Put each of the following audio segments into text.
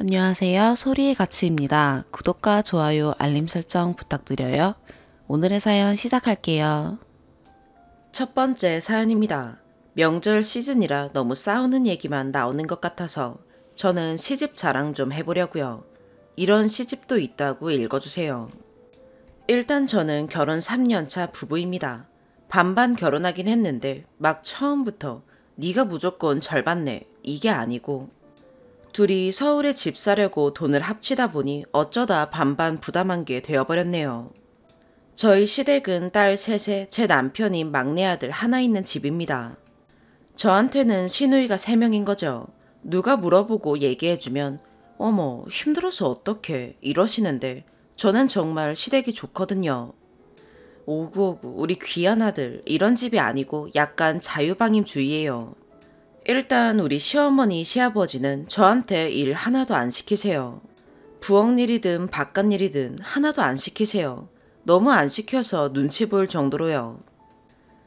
안녕하세요. 소리의 가치입니다. 구독과 좋아요, 알림 설정 부탁드려요. 오늘의 사연 시작할게요. 첫 번째 사연입니다. 명절 시즌이라 너무 싸우는 얘기만 나오는 것 같아서 저는 시집 자랑 좀 해보려고요. 이런 시집도 있다고 읽어주세요. 일단 저는 결혼 3년차 부부입니다. 반반 결혼하긴 했는데 막 처음부터 네가 무조건 절반 내 이게 아니고 둘이 서울에 집 사려고 돈을 합치다 보니 어쩌다 반반 부담한 게 되어버렸네요. 저희 시댁은 딸 셋에 제 남편인 막내 아들 하나 있는 집입니다. 저한테는 시누이가 3명인 거죠. 누가 물어보고 얘기해주면 어머 힘들어서 어떡해 이러시는데 저는 정말 시댁이 좋거든요. 오구오구 우리 귀한 아들 이런 집이 아니고 약간 자유방임주의예요. 일단 우리 시어머니 시아버지는 저한테 일 하나도 안 시키세요. 부엌 일이든 바깥 일이든 하나도 안 시키세요. 너무 안 시켜서 눈치 볼 정도로요.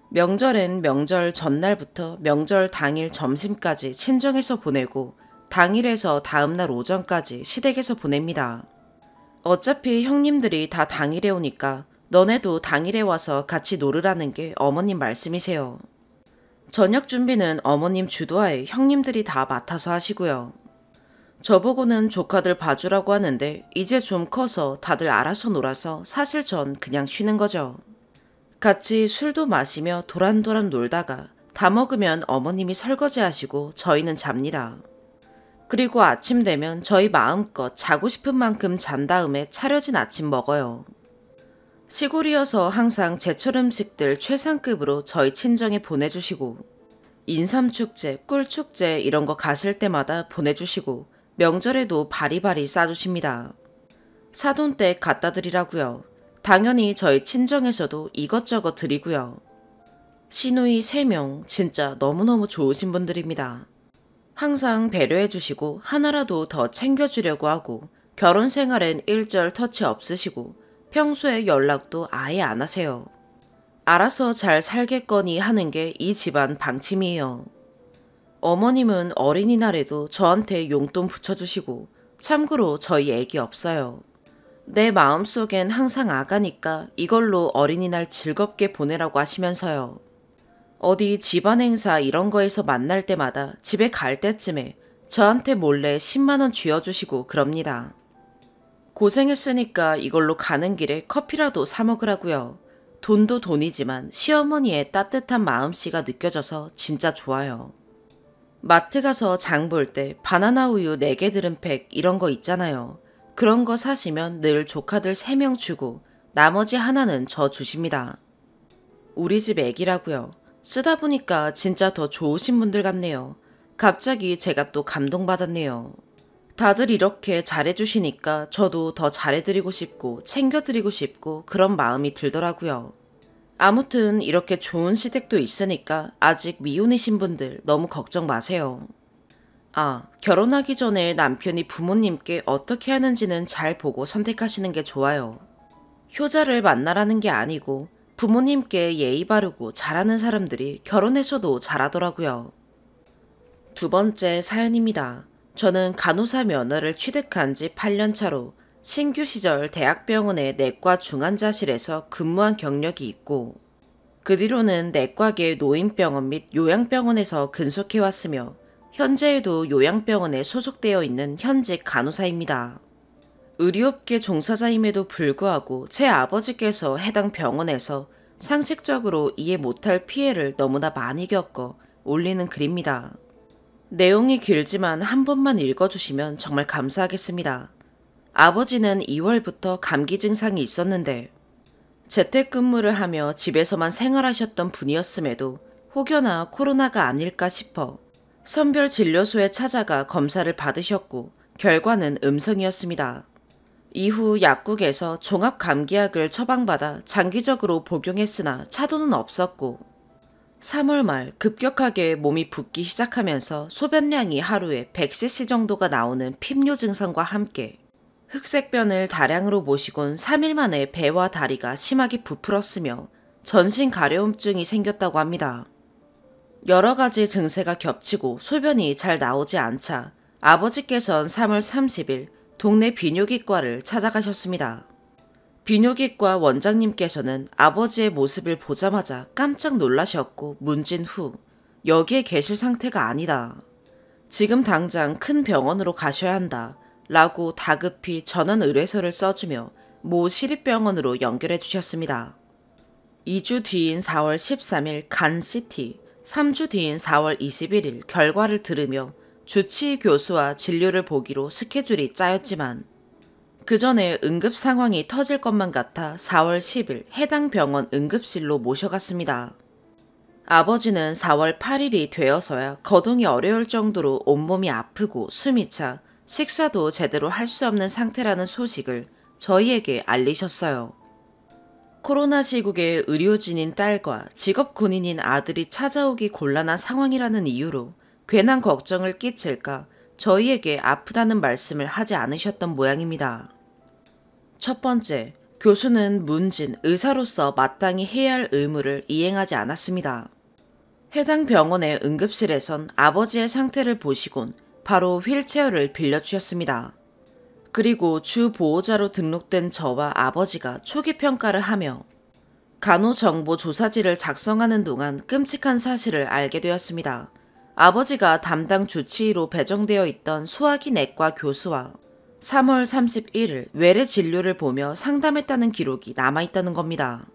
명절엔 명절 전날부터 명절 당일 점심까지 친정에서 보내고 당일에서 다음날 오전까지 시댁에서 보냅니다. 어차피 형님들이 다 당일에 오니까 너네도 당일에 와서 같이 놀으라는 게 어머님 말씀이세요. 저녁 준비는 어머님 주도하에 형님들이 다 맡아서 하시고요. 저보고는 조카들 봐주라고 하는데 이제 좀 커서 다들 알아서 놀아서 사실 전 그냥 쉬는 거죠. 같이 술도 마시며 도란도란 놀다가 다 먹으면 어머님이 설거지 하시고 저희는 잡니다. 그리고 아침 되면 저희 마음껏 자고 싶은 만큼 잔 다음에 차려진 아침 먹어요. 시골이어서 항상 제철 음식들 최상급으로 저희 친정에 보내주시고 인삼축제, 꿀축제 이런 거 가실 때마다 보내주시고 명절에도 바리바리 싸주십니다. 사돈댁 갖다 드리라고요. 당연히 저희 친정에서도 이것저것 드리고요. 시누이 3명 진짜 너무너무 좋으신 분들입니다. 항상 배려해주시고 하나라도 더 챙겨주려고 하고 결혼 생활엔 일절 터치 없으시고 평소에 연락도 아예 안 하세요. 알아서 잘 살겠거니 하는 게 이 집안 방침이에요. 어머님은 어린이날에도 저한테 용돈 붙여주시고 참고로 저희 애기 없어요. 내 마음속엔 항상 아가니까 이걸로 어린이날 즐겁게 보내라고 하시면서요. 어디 집안 행사 이런 거에서 만날 때마다 집에 갈 때쯤에 저한테 몰래 10만원 쥐어주시고 그럽니다. 고생했으니까 이걸로 가는 길에 커피라도 사 먹으라고요. 돈도 돈이지만 시어머니의 따뜻한 마음씨가 느껴져서 진짜 좋아요. 마트 가서 장 볼 때 바나나 우유 4개 들은 팩 이런 거 있잖아요. 그런 거 사시면 늘 조카들 3명 주고 나머지 하나는 저 주십니다. 우리 집 애기라고요. 쓰다 보니까 진짜 더 좋으신 분들 같네요. 갑자기 제가 또 감동받았네요. 다들 이렇게 잘해주시니까 저도 더 잘해드리고 싶고 챙겨드리고 싶고 그런 마음이 들더라고요. 아무튼 이렇게 좋은 시댁도 있으니까 아직 미혼이신 분들 너무 걱정 마세요. 아, 결혼하기 전에 남편이 부모님께 어떻게 하는지는 잘 보고 선택하시는 게 좋아요. 효자를 만나라는 게 아니고 부모님께 예의 바르고 잘하는 사람들이 결혼해서도 잘하더라고요. 두 번째 사연입니다. 저는 간호사 면허를 취득한 지 8년 차로 신규 시절 대학병원의 내과 중환자실에서 근무한 경력이 있고 그 뒤로는 내과계 노인병원 및 요양병원에서 근속해왔으며 현재에도 요양병원에 소속되어 있는 현직 간호사입니다. 의료업계 종사자임에도 불구하고 제 아버지께서 해당 병원에서 상식적으로 이해 못할 피해를 너무나 많이 겪어 올리는 글입니다. 내용이 길지만 한 번만 읽어주시면 정말 감사하겠습니다. 아버지는 2월부터 감기 증상이 있었는데 재택근무를 하며 집에서만 생활하셨던 분이었음에도 혹여나 코로나가 아닐까 싶어 선별진료소에 찾아가 검사를 받으셨고 결과는 음성이었습니다. 이후 약국에서 종합감기약을 처방받아 장기적으로 복용했으나 차도는 없었고 3월 말 급격하게 몸이 붓기 시작하면서 소변량이 하루에 100cc 정도가 나오는 핍뇨 증상과 함께 흑색변을 다량으로 모시곤 3일 만에 배와 다리가 심하게 부풀었으며 전신 가려움증이 생겼다고 합니다. 여러 가지 증세가 겹치고 소변이 잘 나오지 않자 아버지께선 3월 30일 동네 비뇨기과를 찾아가셨습니다. 비뇨기과 원장님께서는 아버지의 모습을 보자마자 깜짝 놀라셨고 문진 후 여기에 계실 상태가 아니다. 지금 당장 큰 병원으로 가셔야 한다. 라고 다급히 전원 의뢰서를 써주며 모 시립병원으로 연결해 주셨습니다. 2주 뒤인 4월 13일 간 CT, 3주 뒤인 4월 21일 결과를 들으며 주치의 교수와 진료를 보기로 스케줄이 짜였지만 그 전에 응급 상황이 터질 것만 같아 4월 10일 해당 병원 응급실로 모셔갔습니다. 아버지는 4월 8일이 되어서야 거동이 어려울 정도로 온몸이 아프고 숨이 차 식사도 제대로 할 수 없는 상태라는 소식을 저희에게 알리셨어요. 코로나 시국에 의료진인 딸과 직업 군인인 아들이 찾아오기 곤란한 상황이라는 이유로 괜한 걱정을 끼칠까 저희에게 아프다는 말씀을 하지 않으셨던 모양입니다. 첫 번째, 교수는 문진 의사로서 마땅히 해야 할 의무를 이행하지 않았습니다. 해당 병원의 응급실에선 아버지의 상태를 보시곤 바로 휠체어를 빌려주셨습니다. 그리고 주 보호자로 등록된 저와 아버지가 초기 평가를 하며 간호정보조사지를 작성하는 동안 끔찍한 사실을 알게 되었습니다. 아버지가 담당 주치의로 배정되어 있던 소화기 내과 교수와 3월 31일 외래 진료를 보며 상담했다는 기록이 남아있다는 겁니다.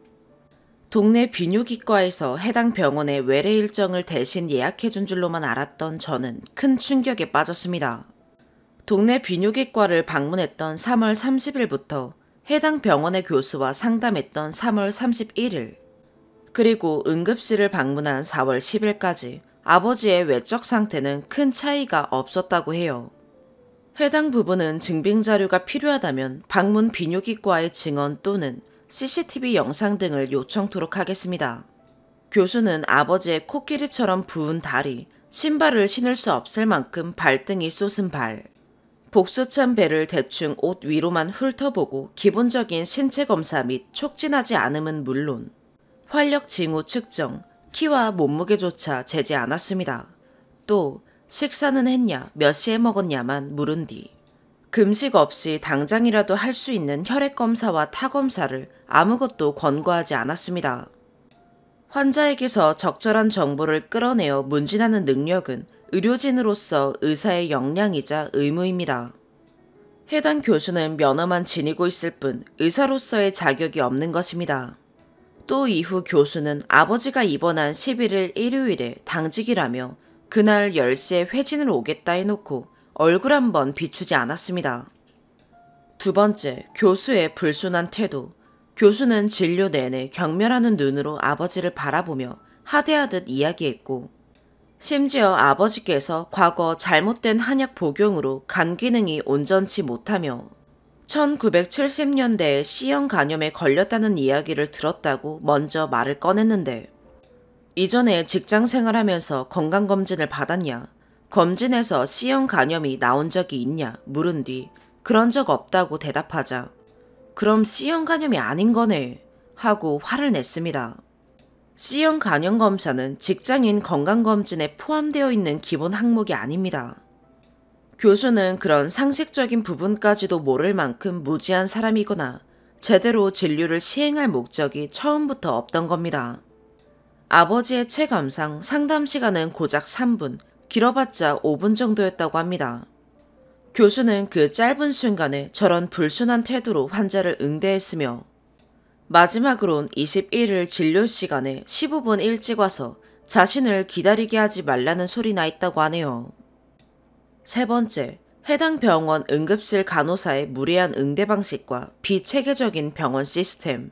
동네 비뇨기과에서 해당 병원의 외래 일정을 대신 예약해준 줄로만 알았던 저는 큰 충격에 빠졌습니다. 동네 비뇨기과를 방문했던 3월 30일부터 해당 병원의 교수와 상담했던 3월 31일, 그리고 응급실을 방문한 4월 10일까지 아버지의 외적 상태는 큰 차이가 없었다고 해요. 해당 부분은 증빙자료가 필요하다면 방문 비뇨기과의 증언 또는 CCTV 영상 등을 요청토록 하겠습니다. 교수는 아버지의 코끼리처럼 부은 다리, 신발을 신을 수 없을 만큼 발등이 솟은 발, 복수찬 배를 대충 옷 위로만 훑어보고 기본적인 신체 검사 및 촉진하지 않음은 물론 활력 징후 측정, 키와 몸무게조차 재지 않았습니다. 또 식사는 했냐, 몇 시에 먹었냐만 물은 뒤 금식 없이 당장이라도 할 수 있는 혈액검사와 타검사를 아무것도 권고하지 않았습니다. 환자에게서 적절한 정보를 끌어내어 문진하는 능력은 의료진으로서 의사의 역량이자 의무입니다. 해당 교수는 면허만 지니고 있을 뿐 의사로서의 자격이 없는 것입니다. 또 이후 교수는 아버지가 입원한 11일 일요일에 당직이라며 그날 10시에 회진을 오겠다 해놓고 얼굴 한번 비추지 않았습니다. 두 번째, 교수의 불순한 태도. 교수는 진료 내내 경멸하는 눈으로 아버지를 바라보며 하대하듯 이야기했고 심지어 아버지께서 과거 잘못된 한약 복용으로 간 기능이 온전치 못하며 1970년대에 C형 간염에 걸렸다는 이야기를 들었다고 먼저 말을 꺼냈는데 이전에 직장 생활하면서 건강검진을 받았냐, 검진에서 C형 간염이 나온 적이 있냐 물은 뒤 그런 적 없다고 대답하자 그럼 C형 간염이 아닌 거네 하고 화를 냈습니다. C형 간염 검사는 직장인 건강검진에 포함되어 있는 기본 항목이 아닙니다. 교수는 그런 상식적인 부분까지도 모를 만큼 무지한 사람이거나 제대로 진료를 시행할 목적이 처음부터 없던 겁니다. 아버지의 체감상 상담 시간은 고작 3분, 길어봤자 5분 정도였다고 합니다. 교수는 그 짧은 순간에 저런 불순한 태도로 환자를 응대했으며 마지막으론 21일 진료 시간에 15분 일찍 와서 자신을 기다리게 하지 말라는 소리나 했다고 하네요. 세 번째, 해당 병원 응급실 간호사의 무례한 응대 방식과 비체계적인 병원 시스템.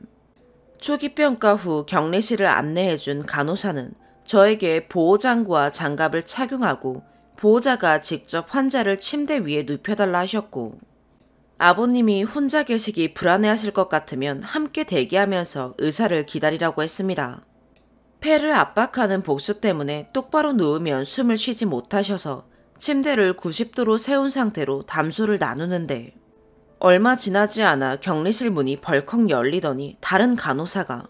초기 평가 후 격리실을 안내해준 간호사는 저에게 보호장구와 장갑을 착용하고 보호자가 직접 환자를 침대 위에 눕혀달라 하셨고 아버님이 혼자 계시기 불안해하실 것 같으면 함께 대기하면서 의사를 기다리라고 했습니다. 폐를 압박하는 복수 때문에 똑바로 누우면 숨을 쉬지 못하셔서 침대를 90도로 세운 상태로 담소를 나누는데 얼마 지나지 않아 격리실 문이 벌컥 열리더니 다른 간호사가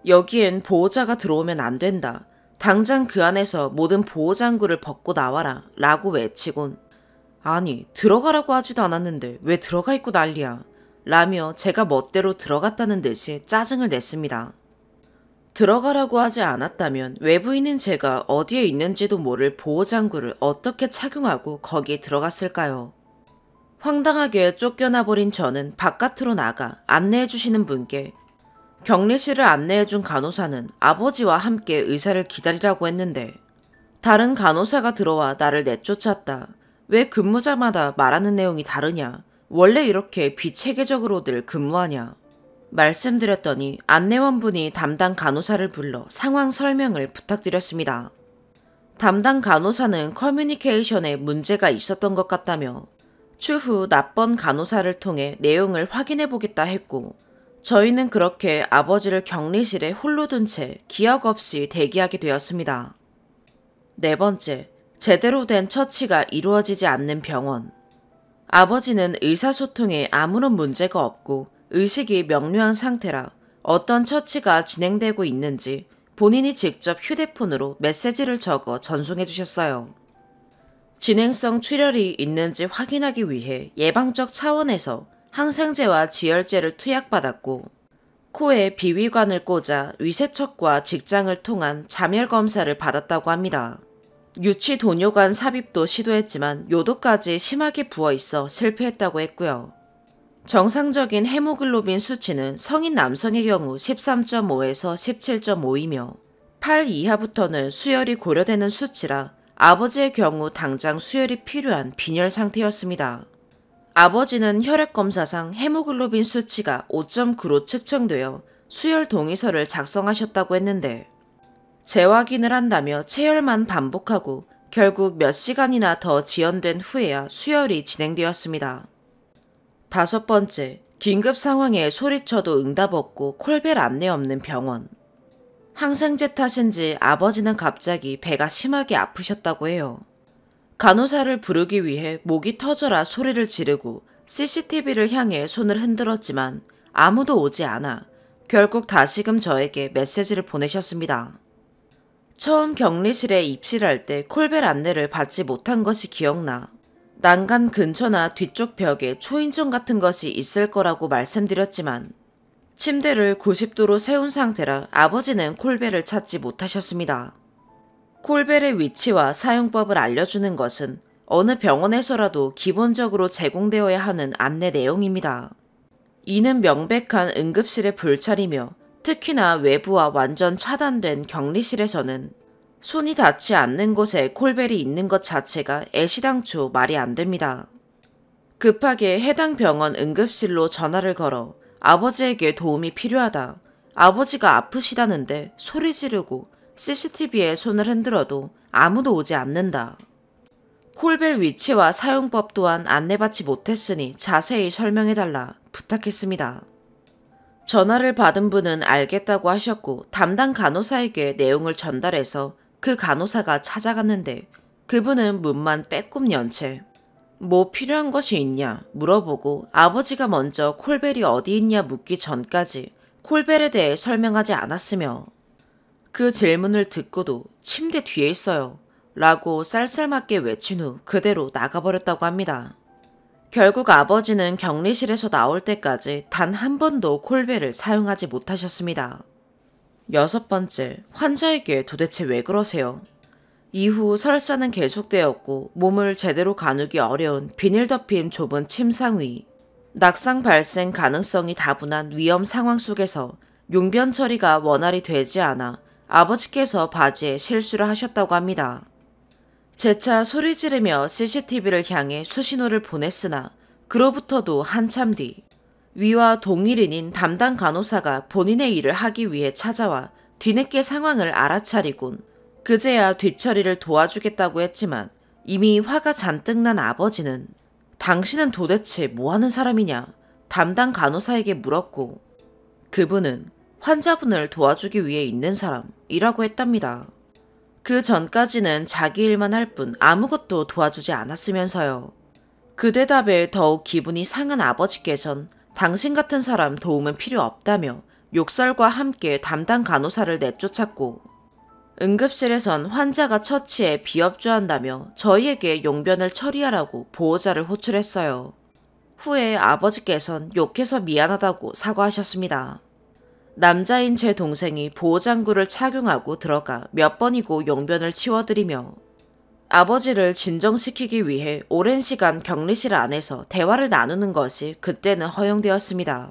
여기엔 보호자가 들어오면 안 된다. 당장 그 안에서 모든 보호장구를 벗고 나와라 라고 외치곤 아니, 들어가라고 하지도 않았는데 왜 들어가 있고 난리야. 라며 제가 멋대로 들어갔다는 듯이 짜증을 냈습니다. 들어가라고 하지 않았다면 외부인인 제가 어디에 있는지도 모를 보호장구를 어떻게 착용하고 거기에 들어갔을까요? 황당하게 쫓겨나버린 저는 바깥으로 나가 안내해주시는 분께 격리실을 안내해준 간호사는 아버지와 함께 의사를 기다리라고 했는데 다른 간호사가 들어와 나를 내쫓았다. 왜 근무자마다 말하는 내용이 다르냐? 원래 이렇게 비체계적으로들 근무하냐? 말씀드렸더니 안내원분이 담당 간호사를 불러 상황 설명을 부탁드렸습니다. 담당 간호사는 커뮤니케이션에 문제가 있었던 것 같다며 추후 낯번 간호사를 통해 내용을 확인해 보겠다 했고 저희는 그렇게 아버지를 격리실에 홀로 둔 채 기억 없이 대기하게 되었습니다. 네 번째, 제대로 된 처치가 이루어지지 않는 병원. 아버지는 의사소통에 아무런 문제가 없고 의식이 명료한 상태라 어떤 처치가 진행되고 있는지 본인이 직접 휴대폰으로 메시지를 적어 전송해 주셨어요. 진행성 출혈이 있는지 확인하기 위해 예방적 차원에서 항생제와 지혈제를 투약받았고 코에 비위관을 꽂아 위세척과 직장을 통한 잠열 검사를 받았다고 합니다. 유치 도뇨관 삽입도 시도했지만 요도까지 심하게 부어있어 실패했다고 했고요. 정상적인 헤모글로빈 수치는 성인 남성의 경우 13.5에서 17.5이며 8 이하부터는 수혈이 고려되는 수치라 아버지의 경우 당장 수혈이 필요한 빈혈 상태였습니다. 아버지는 혈액검사상 헤모글로빈 수치가 5.9로 측정되어 수혈 동의서를 작성하셨다고 했는데 재확인을 한다며 체열만 반복하고 결국 몇 시간이나 더 지연된 후에야 수혈이 진행되었습니다. 다섯 번째, 긴급 상황에 소리쳐도 응답 없고 콜벨 안내 없는 병원. 항생제 탓인지 아버지는 갑자기 배가 심하게 아프셨다고 해요. 간호사를 부르기 위해 목이 터져라 소리를 지르고 CCTV를 향해 손을 흔들었지만 아무도 오지 않아 결국 다시금 저에게 메시지를 보내셨습니다. 처음 격리실에 입실할 때 콜벨 안내를 받지 못한 것이 기억나 난간 근처나 뒤쪽 벽에 초인종 같은 것이 있을 거라고 말씀드렸지만 침대를 90도로 세운 상태라 아버지는 콜벨을 찾지 못하셨습니다. 콜벨의 위치와 사용법을 알려주는 것은 어느 병원에서라도 기본적으로 제공되어야 하는 안내 내용입니다. 이는 명백한 응급실의 불찰이며 특히나 외부와 완전 차단된 격리실에서는 손이 닿지 않는 곳에 콜벨이 있는 것 자체가 애시당초 말이 안 됩니다. 급하게 해당 병원 응급실로 전화를 걸어 아버지에게 도움이 필요하다. 아버지가 아프시다는데 소리 지르고 CCTV에 손을 흔들어도 아무도 오지 않는다. 콜벨 위치와 사용법 또한 안내받지 못했으니 자세히 설명해달라 부탁했습니다. 전화를 받은 분은 알겠다고 하셨고 담당 간호사에게 내용을 전달해서 그 간호사가 찾아갔는데 그분은 문만 빼꼼 연 채 뭐 필요한 것이 있냐 물어보고 아버지가 먼저 콜벨이 어디 있냐 묻기 전까지 콜벨에 대해 설명하지 않았으며 그 질문을 듣고도 침대 뒤에 있어요 라고 쌀쌀맞게 외친 후 그대로 나가버렸다고 합니다. 결국 아버지는 격리실에서 나올 때까지 단 한 번도 콜벨을 사용하지 못하셨습니다. 여섯 번째, 환자에게 도대체 왜 그러세요? 이후 설사는 계속되었고 몸을 제대로 가누기 어려운 비닐 덮인 좁은 침상 위, 낙상 발생 가능성이 다분한 위험 상황 속에서 용변 처리가 원활히 되지 않아 아버지께서 바지에 실수를 하셨다고 합니다. 재차 소리 지르며 CCTV를 향해 수신호를 보냈으나 그로부터도 한참 뒤 위와 동일인인 담당 간호사가 본인의 일을 하기 위해 찾아와 뒤늦게 상황을 알아차리곤 그제야 뒷처리를 도와주겠다고 했지만 이미 화가 잔뜩 난 아버지는 당신은 도대체 뭐하는 사람이냐 담당 간호사에게 물었고 그분은 환자분을 도와주기 위해 있는 사람이라고 했답니다. 그 전까지는 자기 일만 할 뿐 아무것도 도와주지 않았으면서요. 그 대답에 더욱 기분이 상한 아버지께선 당신 같은 사람 도움은 필요 없다며 욕설과 함께 담당 간호사를 내쫓았고 응급실에선 환자가 처치해 비협조한다며 저희에게 용변을 처리하라고 보호자를 호출했어요. 후에 아버지께선 욕해서 미안하다고 사과하셨습니다. 남자인 제 동생이 보호장구를 착용하고 들어가 몇 번이고 용변을 치워드리며 아버지를 진정시키기 위해 오랜 시간 격리실 안에서 대화를 나누는 것이 그때는 허용되었습니다.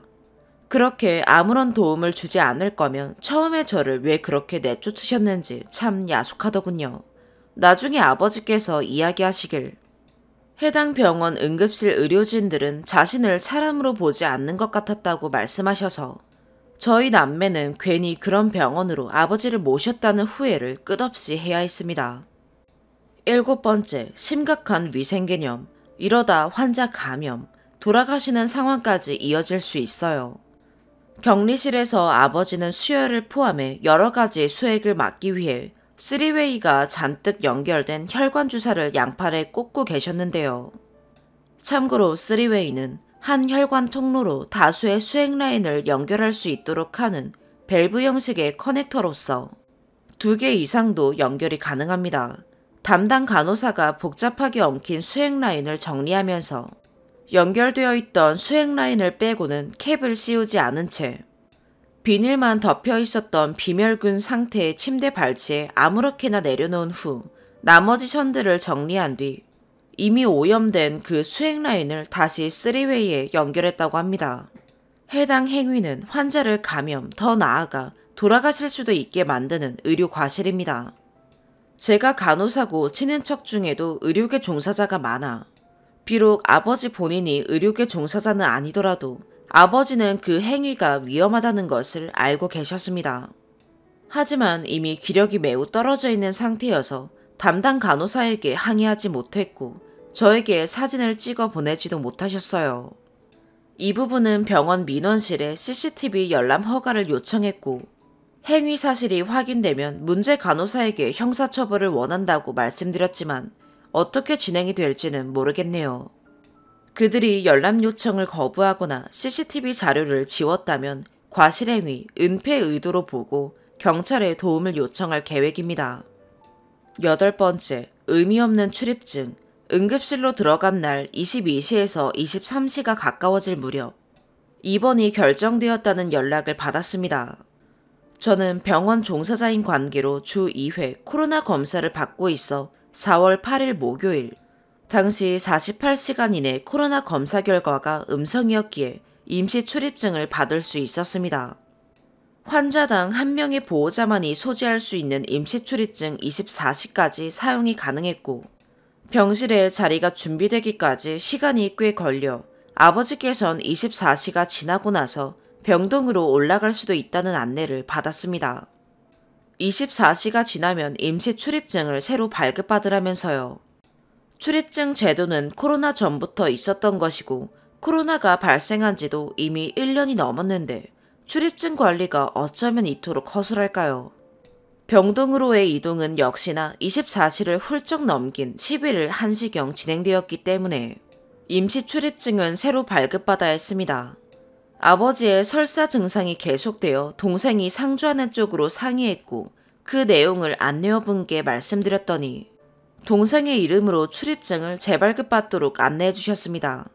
그렇게 아무런 도움을 주지 않을 거면 처음에 저를 왜 그렇게 내쫓으셨는지 참 야속하더군요. 나중에 아버지께서 이야기하시길 해당 병원 응급실 의료진들은 자신을 사람으로 보지 않는 것 같았다고 말씀하셔서 저희 남매는 괜히 그런 병원으로 아버지를 모셨다는 후회를 끝없이 해야 했습니다. 7번째, 심각한 위생개념. 이러다 환자 감염, 돌아가시는 상황까지 이어질 수 있어요. 격리실에서 아버지는 수혈을 포함해 여러 가지 수액을 막기 위해 3웨이가 잔뜩 연결된 혈관 주사를 양팔에 꽂고 계셨는데요. 참고로 3웨이는 한 혈관 통로로 다수의 수액 라인을 연결할 수 있도록 하는 밸브 형식의 커넥터로서 2개 이상도 연결이 가능합니다. 담당 간호사가 복잡하게 엉킨 수액 라인을 정리하면서 연결되어 있던 수액 라인을 빼고는 캡을 씌우지 않은 채 비닐만 덮여 있었던 비멸균 상태의 침대 발치에 아무렇게나 내려놓은 후 나머지 선들을 정리한 뒤 이미 오염된 그 수액 라인을 다시 3웨이에 연결했다고 합니다. 해당 행위는 환자를 감염, 더 나아가 돌아가실 수도 있게 만드는 의료 과실입니다. 제가 간호사고 친인척 중에도 의료계 종사자가 많아 비록 아버지 본인이 의료계 종사자는 아니더라도 아버지는 그 행위가 위험하다는 것을 알고 계셨습니다. 하지만 이미 기력이 매우 떨어져 있는 상태여서 담당 간호사에게 항의하지 못했고 저에게 사진을 찍어 보내지도 못하셨어요. 이 부분은 병원 민원실에 CCTV 열람 허가를 요청했고 행위 사실이 확인되면 문제 간호사에게 형사처벌을 원한다고 말씀드렸지만 어떻게 진행이 될지는 모르겠네요. 그들이 열람 요청을 거부하거나 CCTV 자료를 지웠다면 과실행위, 은폐 의도로 보고 경찰에 도움을 요청할 계획입니다. 8번째, 의미 없는 출입증. 응급실로 들어간 날 22시에서 23시가 가까워질 무렵 입원이 결정되었다는 연락을 받았습니다. 저는 병원 종사자인 관계로 주 2회 코로나 검사를 받고 있어 4월 8일 목요일 당시 48시간 이내 코로나 검사 결과가 음성이었기에 임시 출입증을 받을 수 있었습니다. 환자당 1명의 보호자만이 소지할 수 있는 임시 출입증 24시까지 사용이 가능했고 병실에 자리가 준비되기까지 시간이 꽤 걸려 아버지께선 24시가 지나고 나서 병동으로 올라갈 수도 있다는 안내를 받았습니다. 24시가 지나면 임시 출입증을 새로 발급받으라면서요. 출입증 제도는 코로나 전부터 있었던 것이고 코로나가 발생한 지도 이미 1년이 넘었는데 출입증 관리가 어쩌면 이토록 허술할까요? 병동으로의 이동은 역시나 24시를 훌쩍 넘긴 10일 1시경 진행되었기 때문에 임시 출입증은 새로 발급받아야 했습니다. 아버지의 설사 증상이 계속되어 동생이 상주하는 쪽으로 상의했고 그 내용을 안내어분께 말씀드렸더니 동생의 이름으로 출입증을 재발급받도록 안내해 주셨습니다.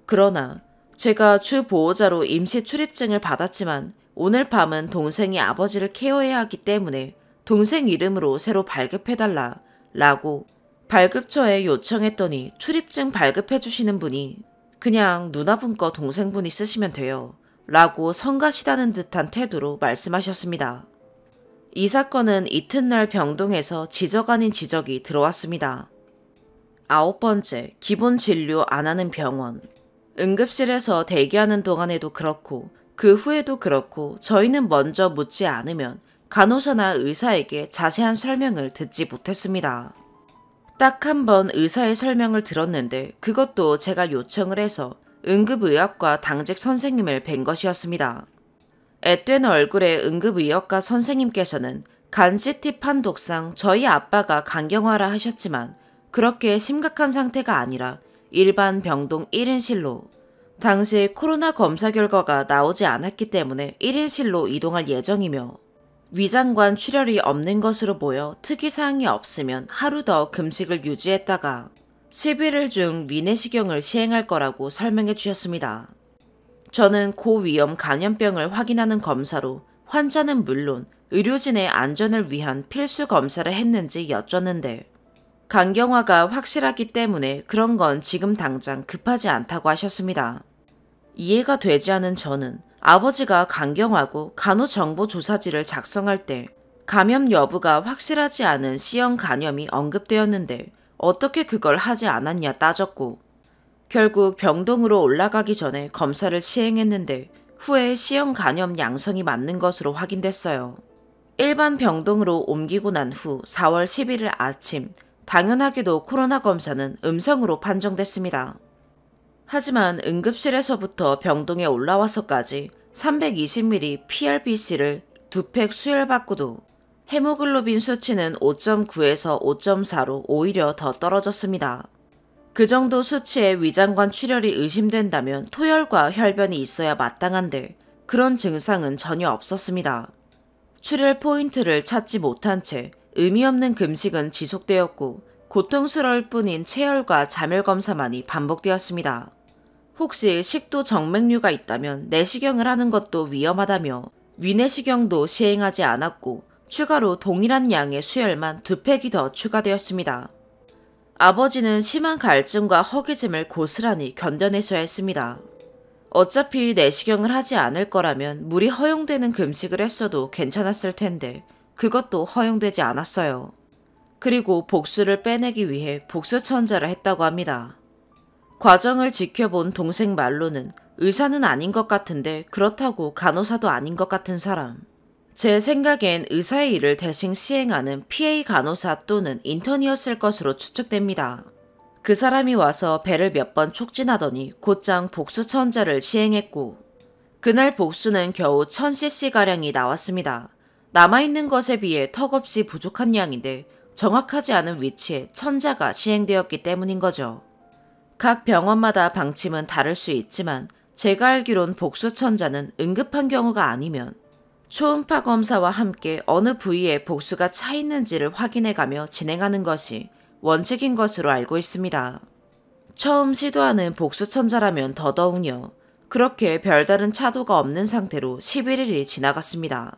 그러나 제가 주 보호자로 임시 출입증을 받았지만 오늘 밤은 동생이 아버지를 케어해야 하기 때문에 동생 이름으로 새로 발급해달라 라고 발급처에 요청했더니 출입증 발급해 주시는 분이 그냥 누나분 거 동생분이 쓰시면 돼요 라고 성가시다는 듯한 태도로 말씀하셨습니다. 이 사건은 이튿날 병동에서 지적 아닌 지적이 들어왔습니다. 9번째, 기본 진료 안 하는 병원. 응급실에서 대기하는 동안에도 그렇고 그 후에도 그렇고 저희는 먼저 묻지 않으면 간호사나 의사에게 자세한 설명을 듣지 못했습니다. 딱 한 번 의사의 설명을 들었는데 그것도 제가 요청을 해서 응급의학과 당직 선생님을 뵌 것이었습니다. 앳된 얼굴의 응급의학과 선생님께서는 간 CT 판독상 저희 아빠가 간경화라 하셨지만 그렇게 심각한 상태가 아니라 일반 병동 1인실로 당시 코로나 검사 결과가 나오지 않았기 때문에 1인실로 이동할 예정이며 위장관 출혈이 없는 것으로 보여 특이사항이 없으면 하루 더 금식을 유지했다가 11일 중 위내시경을 시행할 거라고 설명해 주셨습니다. 저는 고위험 간염병을 확인하는 검사로 환자는 물론 의료진의 안전을 위한 필수 검사를 했는지 여쭸는데 간경화가 확실하기 때문에 그런 건 지금 당장 급하지 않다고 하셨습니다. 이해가 되지 않은 저는 아버지가 간경화고 간호정보조사지를 작성할 때 감염 여부가 확실하지 않은 C형 간염이 언급되었는데 어떻게 그걸 하지 않았냐 따졌고 결국 병동으로 올라가기 전에 검사를 시행했는데 후에 C형 간염 양성이 맞는 것으로 확인됐어요. 일반 병동으로 옮기고 난 후 4월 11일 아침 당연하게도 코로나 검사는 음성으로 판정됐습니다. 하지만 응급실에서부터 병동에 올라와서까지 320ml PRBC를 2팩 수혈받고도 헤모글로빈 수치는 5.9에서 5.4로 오히려 더 떨어졌습니다. 그 정도 수치의 위장관 출혈이 의심된다면 토혈과 혈변이 있어야 마땅한데 그런 증상은 전혀 없었습니다. 출혈 포인트를 찾지 못한 채 의미 없는 금식은 지속되었고 고통스러울 뿐인 체열과 자멸 검사만이 반복되었습니다. 혹시 식도 정맥류가 있다면 내시경을 하는 것도 위험하다며 위내시경도 시행하지 않았고 추가로 동일한 양의 수혈만 2팩이 더 추가되었습니다. 아버지는 심한 갈증과 허기짐을 고스란히 견뎌내셔야 했습니다. 어차피 내시경을 하지 않을 거라면 물이 허용되는 금식을 했어도 괜찮았을 텐데 그것도 허용되지 않았어요. 그리고 복수를 빼내기 위해 복수천자를 했다고 합니다. 과정을 지켜본 동생 말로는 의사는 아닌 것 같은데 그렇다고 간호사도 아닌 것 같은 사람. 제 생각엔 의사의 일을 대신 시행하는 PA 간호사 또는 인턴이었을 것으로 추측됩니다. 그 사람이 와서 배를 몇 번 촉진하더니 곧장 복수천자를 시행했고 그날 복수는 겨우 1000cc가량이 나왔습니다. 남아있는 것에 비해 턱없이 부족한 양인데 정확하지 않은 위치에 천자가 시행되었기 때문인 거죠. 각 병원마다 방침은 다를 수 있지만 제가 알기론 복수천자는 응급한 경우가 아니면 초음파 검사와 함께 어느 부위에 복수가 차 있는지를 확인해가며 진행하는 것이 원칙인 것으로 알고 있습니다. 처음 시도하는 복수천자라면 더더욱요. 그렇게 별다른 차도가 없는 상태로 11일이 지나갔습니다.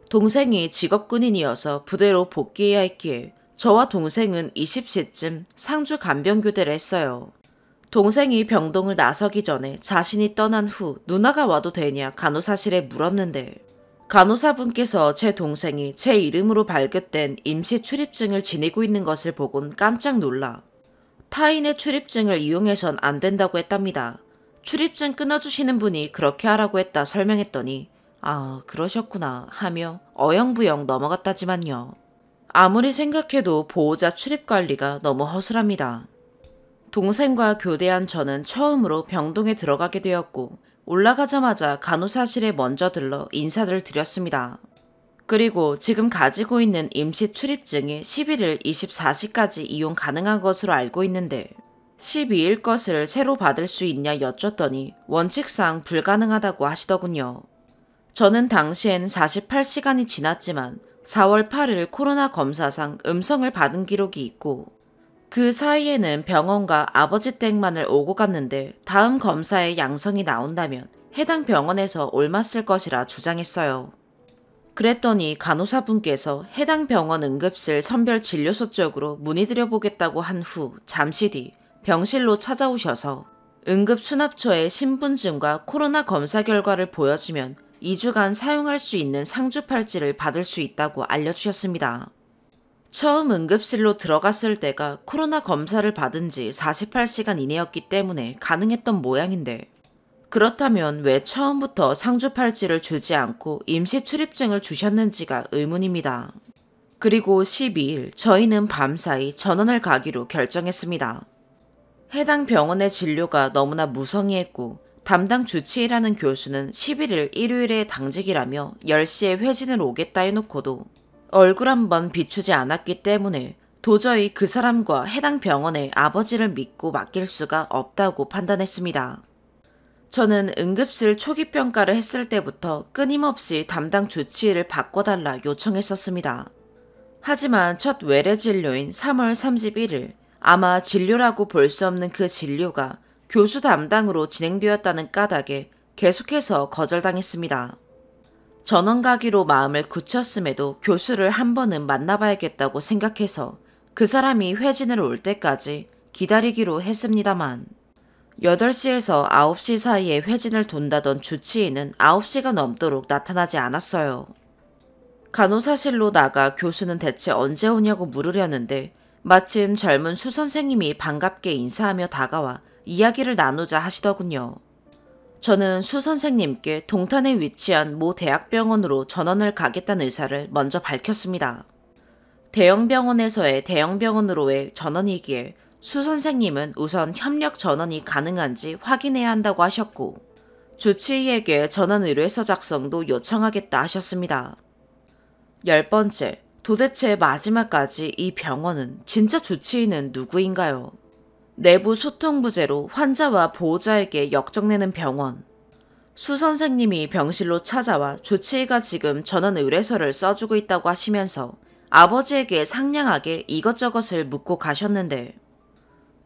동생이 직업군인이어서 부대로 복귀해야 했기에 저와 동생은 20시쯤 상주 간병교대를 했어요. 동생이 병동을 나서기 전에 자신이 떠난 후 누나가 와도 되냐 간호사실에 물었는데 간호사분께서 제 동생이 제 이름으로 발급된 임시 출입증을 지니고 있는 것을 보곤 깜짝 놀라 타인의 출입증을 이용해선 안 된다고 했답니다. 출입증 끊어주시는 분이 그렇게 하라고 했다 설명했더니 아 그러셨구나 하며 어영부영 넘어갔다지만요. 아무리 생각해도 보호자 출입관리가 너무 허술합니다. 동생과 교대한 저는 처음으로 병동에 들어가게 되었고 올라가자마자 간호사실에 먼저 들러 인사를 드렸습니다. 그리고 지금 가지고 있는 임시 출입증이 11일 24시까지 이용 가능한 것으로 알고 있는데 12일 것을 새로 받을 수 있냐 여쭸더니 원칙상 불가능하다고 하시더군요. 저는 당시엔 48시간이 지났지만 4월 8일 코로나 검사상 음성을 받은 기록이 있고 그 사이에는 병원과 아버지 댁만을 오고 갔는데 다음 검사에 양성이 나온다면 해당 병원에서 옮았을 것이라 주장했어요. 그랬더니 간호사분께서 해당 병원 응급실 선별진료소 쪽으로 문의드려보겠다고 한 후 잠시 뒤 병실로 찾아오셔서 응급수납처에 신분증과 코로나 검사 결과를 보여주면 2주간 사용할 수 있는 상주팔찌를 받을 수 있다고 알려주셨습니다. 처음 응급실로 들어갔을 때가 코로나 검사를 받은 지 48시간 이내였기 때문에 가능했던 모양인데 그렇다면 왜 처음부터 상주팔찌를 주지 않고 임시 출입증을 주셨는지가 의문입니다. 그리고 12일 저희는 밤사이 전원을 가기로 결정했습니다. 해당 병원의 진료가 너무나 무성의했고 담당 주치의라는 교수는 11일 일요일에 당직이라며 10시에 회진을 오겠다 해놓고도 얼굴 한번 비추지 않았기 때문에 도저히 그 사람과 해당 병원의 아버지를 믿고 맡길 수가 없다고 판단했습니다. 저는 응급실 초기평가를 했을 때부터 끊임없이 담당 주치의를 바꿔달라 요청했었습니다. 하지만 첫 외래 진료인 3월 31일, 아마 진료라고 볼 수 없는 그 진료가 교수 담당으로 진행되었다는 까닭에 계속해서 거절당했습니다. 전원 가기로 마음을 굳혔음에도 교수를 한 번은 만나봐야겠다고 생각해서 그 사람이 회진을 올 때까지 기다리기로 했습니다만 8시에서 9시 사이에 회진을 돈다던 주치의는 9시가 넘도록 나타나지 않았어요. 간호사실로 나가 교수는 대체 언제 오냐고 물으려는데 마침 젊은 수 선생님이 반갑게 인사하며 다가와 이야기를 나누자 하시더군요. 저는 수 선생님께 동탄에 위치한 모 대학병원으로 전원을 가겠다는 의사를 먼저 밝혔습니다. 대형 병원에서의 대형 병원으로의 전원이기에 수 선생님은 우선 협력 전원이 가능한지 확인해야 한다고 하셨고 주치의에게 전원 의뢰서 작성도 요청하겠다 하셨습니다. 10번째, 도대체 마지막까지 이 병원은 진짜 주치의는 누구인가요? 내부 소통 부재로 환자와 보호자에게 역정내는 병원. 수 선생님이 병실로 찾아와 주치의가 지금 전원 의뢰서를 써주고 있다고 하시면서 아버지에게 상냥하게 이것저것을 묻고 가셨는데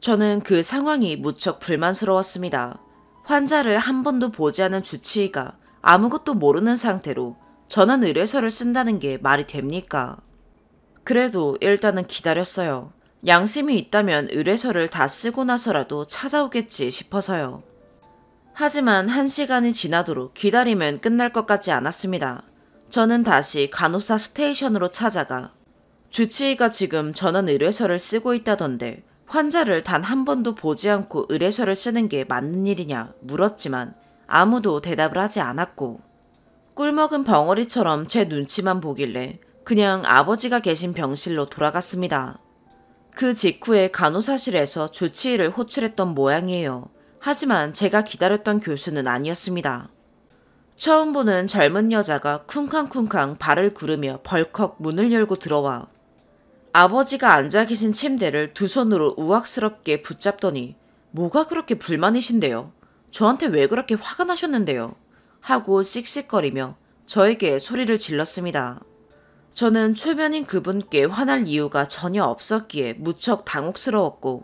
저는 그 상황이 무척 불만스러웠습니다. 환자를 한 번도 보지 않은 주치의가 아무것도 모르는 상태로 전원 의뢰서를 쓴다는 게 말이 됩니까? 그래도 일단은 기다렸어요. 양심이 있다면 의뢰서를 다 쓰고 나서라도 찾아오겠지 싶어서요. 하지만 1시간이 지나도록 기다리면 끝날 것 같지 않았습니다. 저는 다시 간호사 스테이션으로 찾아가 주치의가 지금 전원 의뢰서를 쓰고 있다던데 환자를 단 한 번도 보지 않고 의뢰서를 쓰는 게 맞는 일이냐 물었지만 아무도 대답을 하지 않았고 꿀먹은 벙어리처럼 제 눈치만 보길래 그냥 아버지가 계신 병실로 돌아갔습니다. 그 직후에 간호사실에서 주치의를 호출했던 모양이에요. 하지만 제가 기다렸던 교수는 아니었습니다. 처음 보는 젊은 여자가 쿵쾅쿵쾅 발을 구르며 벌컥 문을 열고 들어와 아버지가 앉아 계신 침대를 두 손으로 우악스럽게 붙잡더니 뭐가 그렇게 불만이신데요? 저한테 왜 그렇게 화가 나셨는데요? 하고 씩씩거리며 저에게 소리를 질렀습니다. 저는 초면인 그분께 화날 이유가 전혀 없었기에 무척 당혹스러웠고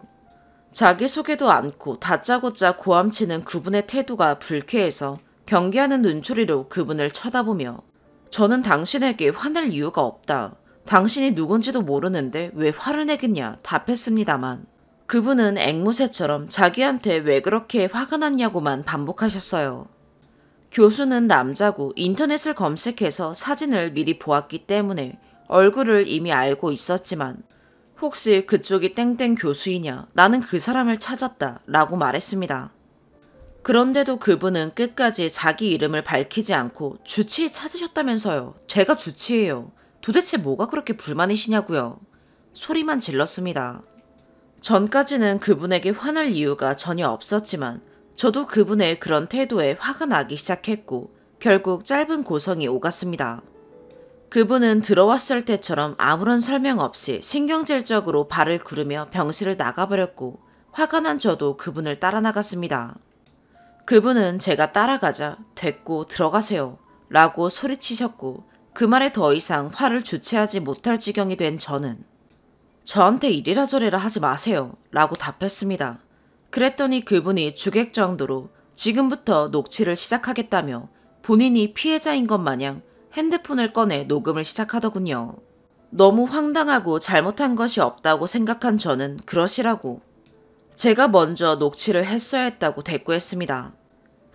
자기소개도 않고 다짜고짜 고함치는 그분의 태도가 불쾌해서 경계하는 눈초리로 그분을 쳐다보며 저는 당신에게 화낼 이유가 없다. 당신이 누군지도 모르는데 왜 화를 내겠냐 답했습니다만 그분은 앵무새처럼 자기한테 왜 그렇게 화가 났냐고만 반복하셨어요. 교수는 남자고 인터넷을 검색해서 사진을 미리 보았기 때문에 얼굴을 이미 알고 있었지만 혹시 그쪽이 땡땡 교수이냐 나는 그 사람을 찾았다 라고 말했습니다. 그런데도 그분은 끝까지 자기 이름을 밝히지 않고 주치의 찾으셨다면서요. 제가 주치예요. 도대체 뭐가 그렇게 불만이시냐고요. 소리만 질렀습니다. 전까지는 그분에게 화날 이유가 전혀 없었지만 저도 그분의 그런 태도에 화가 나기 시작했고 결국 짧은 고성이 오갔습니다. 그분은 들어왔을 때처럼 아무런 설명 없이 신경질적으로 발을 구르며 병실을 나가버렸고 화가 난 저도 그분을 따라 나갔습니다. 그분은 제가 따라가자 됐고 들어가세요 라고 소리치셨고 그 말에 더 이상 화를 주체하지 못할 지경이 된 저는 저한테 이래라 저래라 하지 마세요 라고 답했습니다. 그랬더니 그분이 주객 정도로 지금부터 녹취를 시작하겠다며 본인이 피해자인 것 마냥 핸드폰을 꺼내 녹음을 시작하더군요. 너무 황당하고 잘못한 것이 없다고 생각한 저는 그러시라고 제가 먼저 녹취를 했어야 했다고 대꾸했습니다.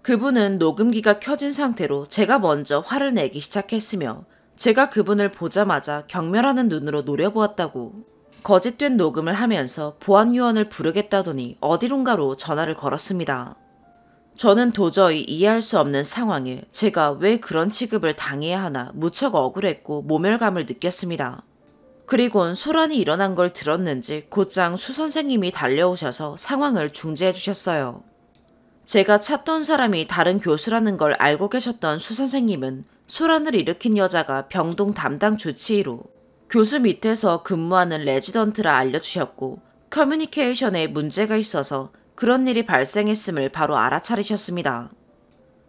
그분은 녹음기가 켜진 상태로 제가 먼저 화를 내기 시작했으며 제가 그분을 보자마자 경멸하는 눈으로 노려보았다고 거짓된 녹음을 하면서 보안요원을 부르겠다더니 어디론가로 전화를 걸었습니다. 저는 도저히 이해할 수 없는 상황에 제가 왜 그런 취급을 당해야 하나 무척 억울했고 모멸감을 느꼈습니다. 그리곤 소란이 일어난 걸 들었는지 곧장 수 선생님이 달려오셔서 상황을 중재해 주셨어요. 제가 찾던 사람이 다른 교수라는 걸 알고 계셨던 수 선생님은 소란을 일으킨 여자가 병동 담당 주치의로 교수 밑에서 근무하는 레지던트라 알려주셨고 커뮤니케이션에 문제가 있어서 그런 일이 발생했음을 바로 알아차리셨습니다.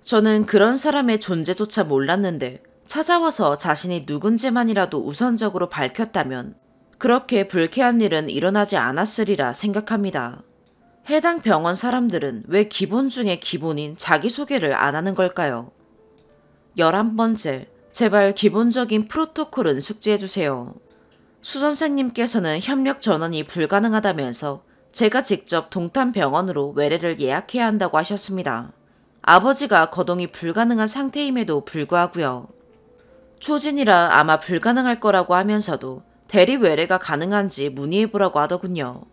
저는 그런 사람의 존재조차 몰랐는데 찾아와서 자신이 누군지만이라도 우선적으로 밝혔다면 그렇게 불쾌한 일은 일어나지 않았으리라 생각합니다. 해당 병원 사람들은 왜 기본 중에 기본인 자기소개를 안 하는 걸까요? 11번째, 제발 기본적인 프로토콜은 숙지해주세요. 수 선생님께서는 협력 전원이 불가능하다면서 제가 직접 동탄병원으로 외래를 예약해야 한다고 하셨습니다. 아버지가 거동이 불가능한 상태임에도 불구하고요. 초진이라 아마 불가능할 거라고 하면서도 대리 외래가 가능한지 문의해보라고 하더군요.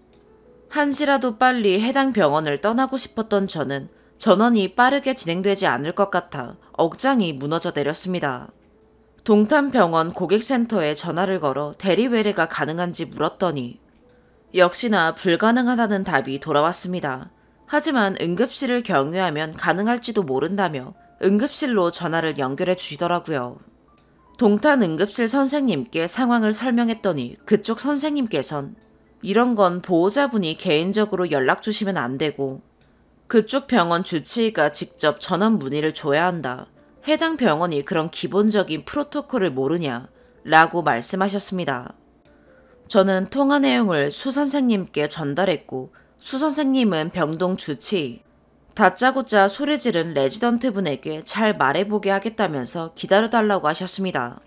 한시라도 빨리 해당 병원을 떠나고 싶었던 저는 전원이 빠르게 진행되지 않을 것 같아 억장이 무너져 내렸습니다. 동탄병원 고객센터에 전화를 걸어 대리 외래가 가능한지 물었더니 역시나 불가능하다는 답이 돌아왔습니다. 하지만 응급실을 경유하면 가능할지도 모른다며 응급실로 전화를 연결해 주시더라고요. 동탄 응급실 선생님께 상황을 설명했더니 그쪽 선생님께선 이런 건 보호자분이 개인적으로 연락 주시면 안 되고 그쪽 병원 주치의가 직접 전원 문의를 줘야 한다. 해당 병원이 그런 기본적인 프로토콜을 모르냐 라고 말씀하셨습니다. 저는 통화 내용을 수 선생님께 전달했고 수 선생님은 병동 주치의, 다짜고짜 소리 지른 레지던트 분에게 잘 말해보게 하겠다면서 기다려달라고 하셨습니다.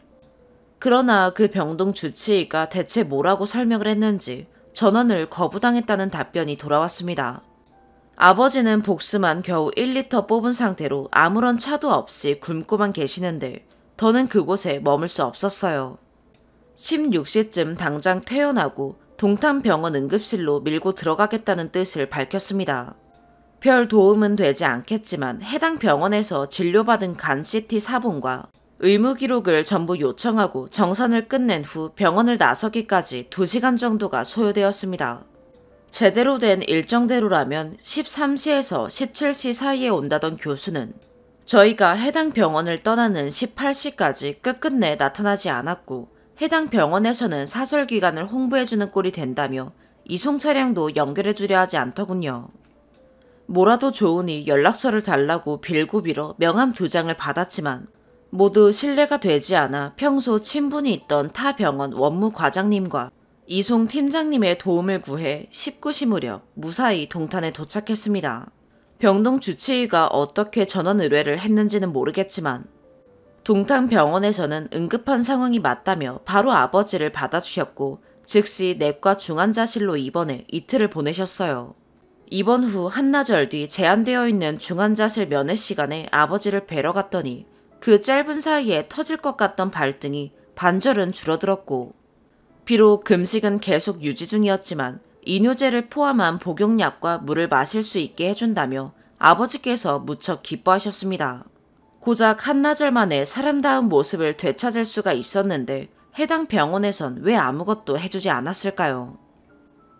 그러나 그 병동 주치의가 대체 뭐라고 설명을 했는지 전원을 거부당했다는 답변이 돌아왔습니다. 아버지는 복수만 겨우 1리터 뽑은 상태로 아무런 차도 없이 굶고만 계시는데 더는 그곳에 머물 수 없었어요. 16시쯤 당장 퇴원하고 동탄병원 응급실로 밀고 들어가겠다는 뜻을 밝혔습니다. 별 도움은 되지 않겠지만 해당 병원에서 진료받은 간 CT 사본과 의무 기록을 전부 요청하고 정산을 끝낸 후 병원을 나서기까지 2시간 정도가 소요되었습니다. 제대로 된 일정대로라면 13시에서 17시 사이에 온다던 교수는 저희가 해당 병원을 떠나는 18시까지 끝끝내 나타나지 않았고 해당 병원에서는 사설기관을 홍보해주는 꼴이 된다며 이송 차량도 연결해주려 하지 않더군요. 뭐라도 좋으니 연락처를 달라고 빌고 빌어 명함 2장을 받았지만 모두 신뢰가 되지 않아 평소 친분이 있던 타 병원 원무 과장님과 이송 팀장님의 도움을 구해 19시 무렵 무사히 동탄에 도착했습니다. 병동 주치의가 어떻게 전원 의뢰를 했는지는 모르겠지만 동탄병원에서는 응급한 상황이 맞다며 바로 아버지를 받아주셨고 즉시 내과 중환자실로 입원해 이틀을 보내셨어요. 입원 후 한나절 뒤 제한되어 있는 중환자실 면회 시간에 아버지를 뵈러 갔더니 그 짧은 사이에 터질 것 같던 발등이 반절은 줄어들었고 비록 금식은 계속 유지 중이었지만 이뇨제를 포함한 복용약과 물을 마실 수 있게 해준다며 아버지께서 무척 기뻐하셨습니다. 고작 한나절 만에 사람다운 모습을 되찾을 수가 있었는데 해당 병원에선 왜 아무것도 해주지 않았을까요?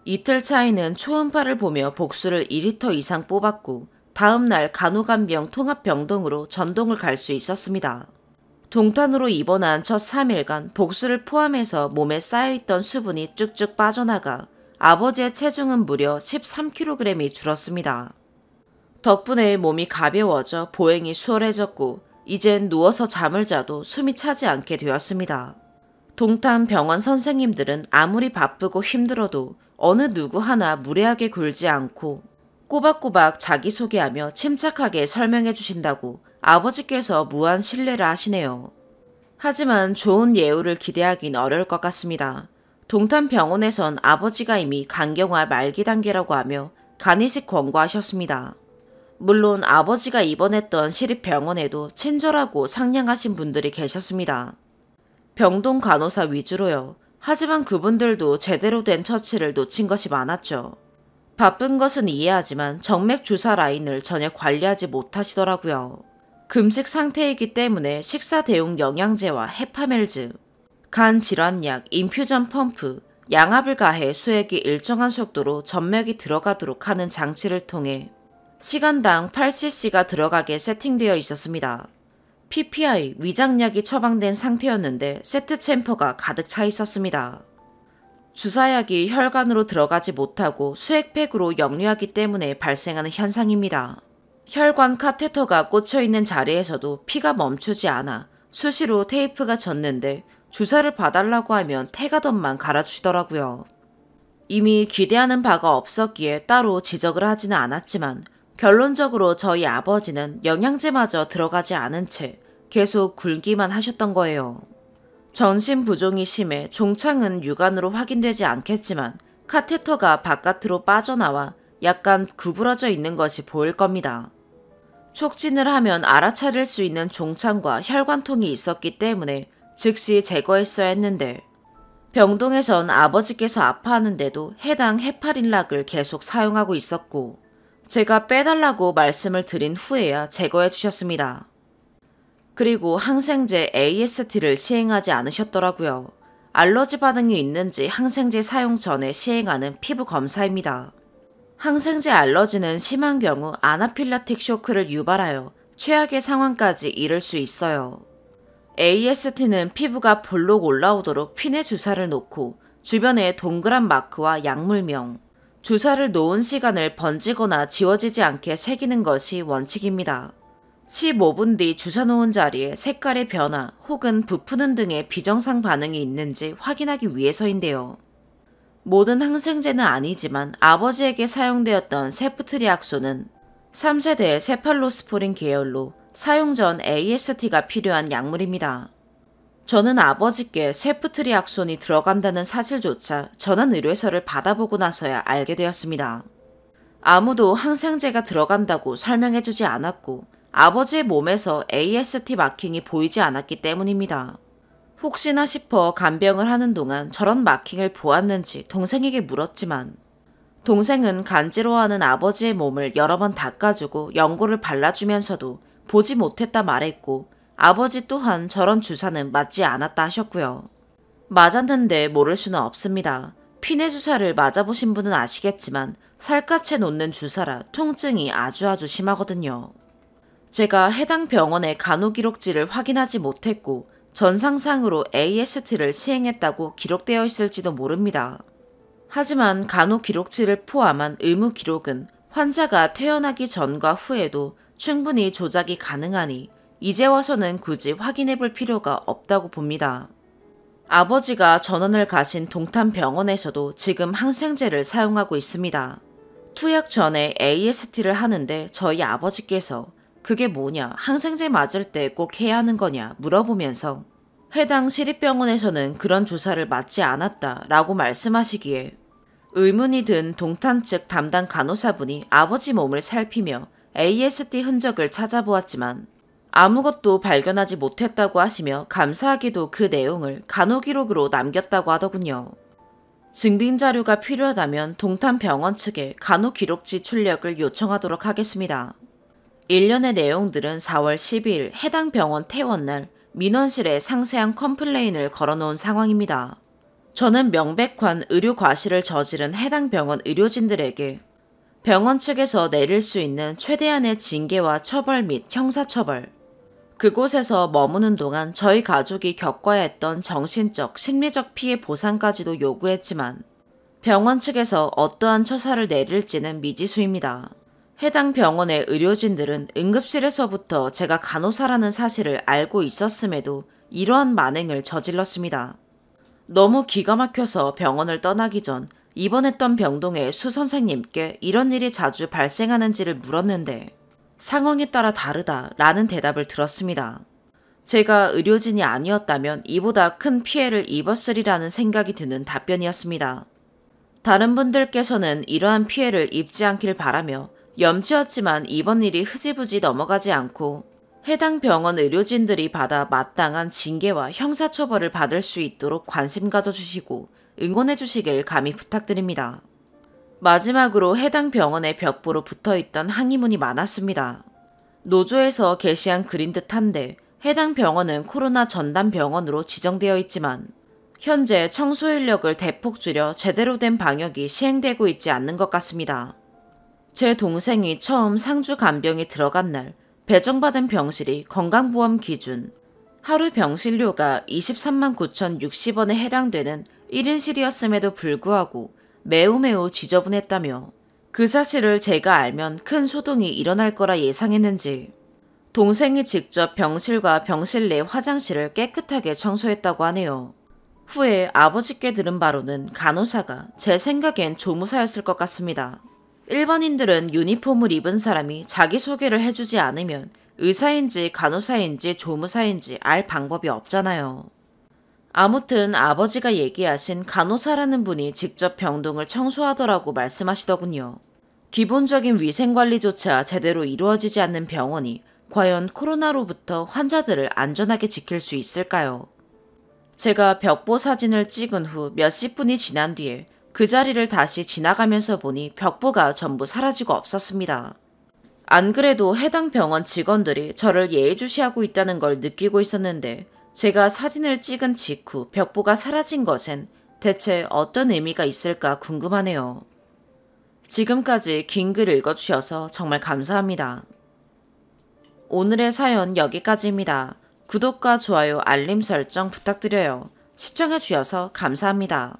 이틀 차이는 초음파를 보며 복수를 2리터 이상 뽑았고 다음날 간호간병 통합병동으로 전동을 갈 수 있었습니다. 동탄으로 입원한 첫 3일간 복수를 포함해서 몸에 쌓여있던 수분이 쭉쭉 빠져나가 아버지의 체중은 무려 13kg이 줄었습니다. 덕분에 몸이 가벼워져 보행이 수월해졌고 이젠 누워서 잠을 자도 숨이 차지 않게 되었습니다. 동탄 병원 선생님들은 아무리 바쁘고 힘들어도 어느 누구 하나 무례하게 굴지 않고 꼬박꼬박 자기소개하며 침착하게 설명해 주신다고 아버지께서 무한 신뢰를 하시네요. 하지만 좋은 예우를 기대하긴 어려울 것 같습니다. 동탄병원에선 아버지가 이미 간경화 말기 단계라고 하며 간이식 권고하셨습니다. 물론 아버지가 입원했던 시립병원에도 친절하고 상냥하신 분들이 계셨습니다. 병동 간호사 위주로요. 하지만 그분들도 제대로 된 처치를 놓친 것이 많았죠. 바쁜 것은 이해하지만 정맥 주사 라인을 전혀 관리하지 못하시더라고요. 금식 상태이기 때문에 식사 대용 영양제와 헤파멜즈, 간 질환약, 인퓨전 펌프, 양압을 가해 수액이 일정한 속도로 전맥이 들어가도록 하는 장치를 통해 시간당 8cc가 들어가게 세팅되어 있었습니다. PPI, 위장약이 처방된 상태였는데 세트 챔퍼가 가득 차 있었습니다. 주사약이 혈관으로 들어가지 못하고 수액팩으로 역류하기 때문에 발생하는 현상입니다. 혈관 카테터가 꽂혀있는 자리에서도 피가 멈추지 않아 수시로 테이프가 졌는데 주사를 봐달라고 하면 태가던만 갈아주시더라고요. 이미 기대하는 바가 없었기에 따로 지적을 하지는 않았지만 결론적으로 저희 아버지는 영양제마저 들어가지 않은 채 계속 굴기만 하셨던 거예요. 전신 부종이 심해 종창은 육안으로 확인되지 않겠지만 카테터가 바깥으로 빠져나와 약간 구부러져 있는 것이 보일 겁니다. 촉진을 하면 알아차릴 수 있는 종창과 혈관통이 있었기 때문에 즉시 제거했어야 했는데 병동에선 아버지께서 아파하는데도 해당 헤파린락을 계속 사용하고 있었고 제가 빼달라고 말씀을 드린 후에야 제거해 주셨습니다. 그리고 항생제 AST를 시행하지 않으셨더라고요. 알러지 반응이 있는지 항생제 사용 전에 시행하는 피부 검사입니다. 항생제 알러지는 심한 경우 아나필락틱 쇼크를 유발하여 최악의 상황까지 이를 수 있어요. AST는 피부가 볼록 올라오도록 피내 주사를 놓고 주변에 동그란 마크와 약물명, 주사를 놓은 시간을 번지거나 지워지지 않게 새기는 것이 원칙입니다. 15분 뒤 주사 놓은 자리에 색깔의 변화 혹은 부푸는 등의 비정상 반응이 있는지 확인하기 위해서인데요. 모든 항생제는 아니지만 아버지에게 사용되었던 세프트리악소는 3세대 세팔로스포린 계열로 사용 전 AST가 필요한 약물입니다. 저는 아버지께 세프트리악손이 들어간다는 사실조차 전환의료서를 받아보고 나서야 알게 되었습니다. 아무도 항생제가 들어간다고 설명해주지 않았고 아버지의 몸에서 AST 마킹이 보이지 않았기 때문입니다. 혹시나 싶어 간병을 하는 동안 저런 마킹을 보았는지 동생에게 물었지만 동생은 간지러워하는 아버지의 몸을 여러 번 닦아주고 연고를 발라주면서도 보지 못했다 말했고 아버지 또한 저런 주사는 맞지 않았다 하셨고요. 맞았는데 모를 수는 없습니다. 피내 주사를 맞아보신 분은 아시겠지만 살갗에 놓는 주사라 통증이 아주 심하거든요. 제가 해당 병원의 간호기록지를 확인하지 못했고 전상상으로 AST를 시행했다고 기록되어 있을지도 모릅니다. 하지만 간호기록지를 포함한 의무기록은 환자가 퇴원하기 전과 후에도 충분히 조작이 가능하니 이제 와서는 굳이 확인해 볼 필요가 없다고 봅니다. 아버지가 전원을 가신 동탄병원에서도 지금 항생제를 사용하고 있습니다. 투약 전에 AST를 하는데 저희 아버지께서 그게 뭐냐, 항생제 맞을 때 꼭 해야 하는 거냐 물어보면서 해당 시립병원에서는 그런 주사를 맞지 않았다 라고 말씀하시기에 의문이 든 동탄 측 담당 간호사분이 아버지 몸을 살피며 AST 흔적을 찾아보았지만 아무것도 발견하지 못했다고 하시며 감사하게도 그 내용을 간호기록으로 남겼다고 하더군요. 증빙자료가 필요하다면 동탄병원 측에 간호기록지 출력을 요청하도록 하겠습니다. 일련의 내용들은 4월 12일 해당 병원 퇴원날 민원실에 상세한 컴플레인을 걸어놓은 상황입니다. 저는 명백한 의료 과실을 저지른 해당 병원 의료진들에게 병원 측에서 내릴 수 있는 최대한의 징계와 처벌 및 형사처벌, 그곳에서 머무는 동안 저희 가족이 겪어야 했던 정신적, 심리적 피해 보상까지도 요구했지만 병원 측에서 어떠한 처사를 내릴지는 미지수입니다. 해당 병원의 의료진들은 응급실에서부터 제가 간호사라는 사실을 알고 있었음에도 이러한 만행을 저질렀습니다. 너무 기가 막혀서 병원을 떠나기 전 입원했던 병동의 수 선생님께 이런 일이 자주 발생하는지를 물었는데 상황에 따라 다르다라는 대답을 들었습니다. 제가 의료진이 아니었다면 이보다 큰 피해를 입었으리라는 생각이 드는 답변이었습니다. 다른 분들께서는 이러한 피해를 입지 않길 바라며 염치였지만 이번 일이 흐지부지 넘어가지 않고 해당 병원 의료진들이 받아 마땅한 징계와 형사처벌을 받을 수 있도록 관심 가져주시고 응원해 주시길 감히 부탁드립니다. 마지막으로 해당 병원의 벽보로 붙어있던 항의문이 많았습니다. 노조에서 게시한 글인 듯한데 해당 병원은 코로나 전담 병원으로 지정되어 있지만 현재 청소 인력을 대폭 줄여 제대로 된 방역이 시행되고 있지 않는 것 같습니다. 제 동생이 처음 상주 간병이 들어간 날 배정받은 병실이 건강보험 기준 하루 병실료가 23만 9,060원에 해당되는 1인실이었음에도 불구하고 매우 지저분했다며 그 사실을 제가 알면 큰 소동이 일어날 거라 예상했는지 동생이 직접 병실과 병실 내 화장실을 깨끗하게 청소했다고 하네요. 후에 아버지께 들은 바로는 간호사가 제 생각엔 조무사였을 것 같습니다. 일반인들은 유니폼을 입은 사람이 자기소개를 해주지 않으면 의사인지 간호사인지 조무사인지 알 방법이 없잖아요. 아무튼 아버지가 얘기하신 간호사라는 분이 직접 병동을 청소하더라고 말씀하시더군요. 기본적인 위생관리조차 제대로 이루어지지 않는 병원이 과연 코로나로부터 환자들을 안전하게 지킬 수 있을까요? 제가 벽보 사진을 찍은 후 몇십 분이 지난 뒤에 그 자리를 다시 지나가면서 보니 벽보가 전부 사라지고 없었습니다. 안 그래도 해당 병원 직원들이 저를 예의주시하고 있다는 걸 느끼고 있었는데 제가 사진을 찍은 직후 벽보가 사라진 것엔 대체 어떤 의미가 있을까 궁금하네요. 지금까지 긴 글 읽어주셔서 정말 감사합니다. 오늘의 사연 여기까지입니다. 구독과 좋아요, 알림 설정 부탁드려요. 시청해주셔서 감사합니다.